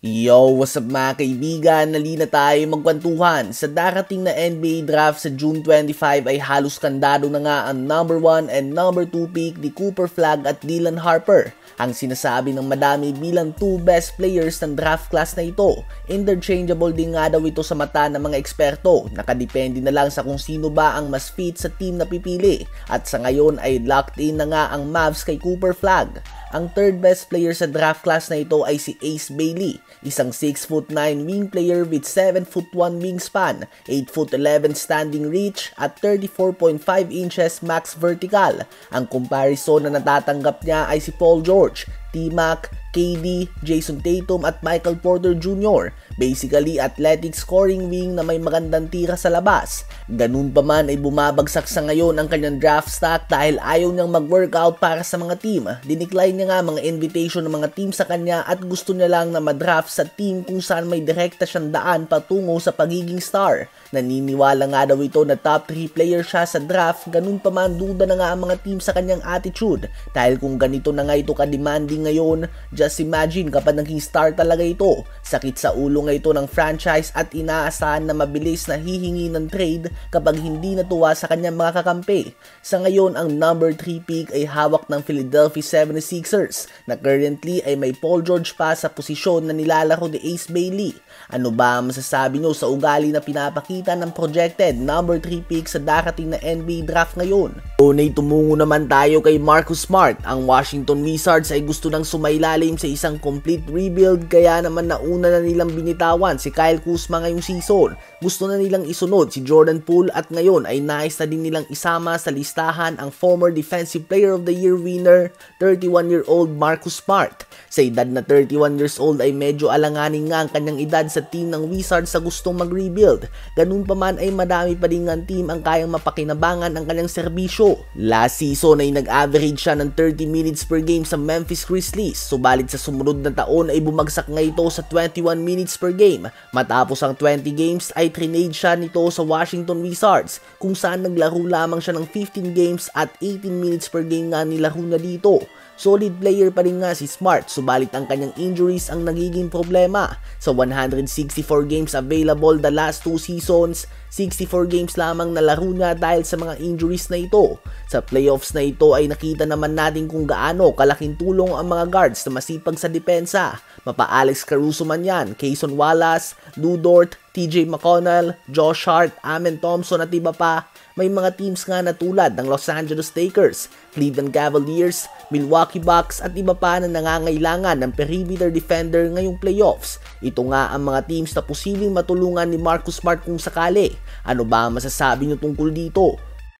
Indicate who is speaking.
Speaker 1: Yo, what's up mga kaibigan? Nalina tayo magkwentuhan. Sa darating na NBA draft sa June 25 ay halos kandado na nga ang number 1 and number 2 pick ni Cooper Flagg at Dylan Harper. Ang sinasabi ng madami bilang 2 best players ng draft class na ito. Interchangeable din nga daw ito sa mata ng mga eksperto. Nakadepende na lang sa kung sino ba ang mas fit sa team na pipili. At sa ngayon ay locked in na nga ang Mavs kay Cooper Flagg. Ang third best player sa draft class na ito ay si Ace Bailey, isang 6'9" wing player with 7'1" wingspan, 8'11" standing reach at 34.5 inches max vertical. Ang comparison na natatanggap niya ay si Paul George, T-Mac, KD, Jason Tatum at Michael Porter Jr. Basically, athletic scoring wing na may magandang tira sa labas. Ganun pa man ay bumabagsak sa ngayon ang kanyang draft stock dahil ayaw niyang mag-workout para sa mga team. Dinecline niya nga mga invitation ng mga team sa kanya at gusto niya lang na madraft sa team kung saan may direkta siyang daan patungo sa pagiging star. Naniniwala nga daw ito na top 3 player siya sa draft, ganun pa man duda na nga ang mga team sa kanyang attitude. Dahil kung ganito na nga ito ka-demanding ngayon, just imagine kapag naging star talaga ito. Sakit sa ulo nga ito ng franchise at inaasahan na mabilis na hihingi ng trade kapag hindi natuwa sa kanyang mga kakampi. Sa ngayon, ang number 3 pick ay hawak ng Philadelphia 76ers na currently ay may Paul George pa sa posisyon na nilalaro ni Ace Bailey. Ano ba ang masasabi nyo sa ugali na pinapakita ng projected number 3 pick sa darating na NBA draft ngayon? Unay tumungo naman tayo kay Marcus Smart. Ang Washington Wizards ay gusto nang sumailalim sa isang complete rebuild kaya naman nauna na nilang binitawan si Kyle Kuzma ngayong season. Gusto na nilang isunod si Jordan Poole at ngayon ay nais na din nilang isama sa listahan ang former Defensive Player of the Year winner, 31-year-old Marcus Smart. Sa edad na 31 years old ay medyo alanganin nga ang kanyang edad sa team ng Wizards sa gustong mag-rebuild. Ganun pa man ay madami pa rin ang team ang kayang mapakinabangan ang kanyang serbisyo. Last season ay nag-average siya ng 30 minutes per game sa Memphis Grizzlies. Subalit sa sumunod na taon ay bumagsak nga ito sa 21 minutes per game. Matapos ang 20 games ay trinade siya nito sa Washington Wizards kung saan naglaro lamang siya ng 15 games at 18 minutes per game nga nilaro na dito. Solid player pa rin nga si Smart, subalit ang kanyang injuries ang nagiging problema. Sa 164 games available the last 2 seasons, 64 games lamang nalaro niya dahil sa mga injuries na ito. Sa playoffs na ito ay nakita naman natin kung gaano kalaking tulong ang mga guards na masipag sa depensa. Mapa Alex Caruso man yan, Cason Wallace, Lu Dort, TJ McConnell, Josh Hart, Amen Thompson at iba pa. May mga teams nga na tulad ng Los Angeles Lakers, Cleveland Cavaliers, Milwaukee Bucks at iba pa na nangangailangan ng perimeter defender ngayong playoffs. Ito nga ang mga teams na posibleng matulungan ni Marcus Smart kung sakali. Ano ba ang masasabi niyo tungkol dito?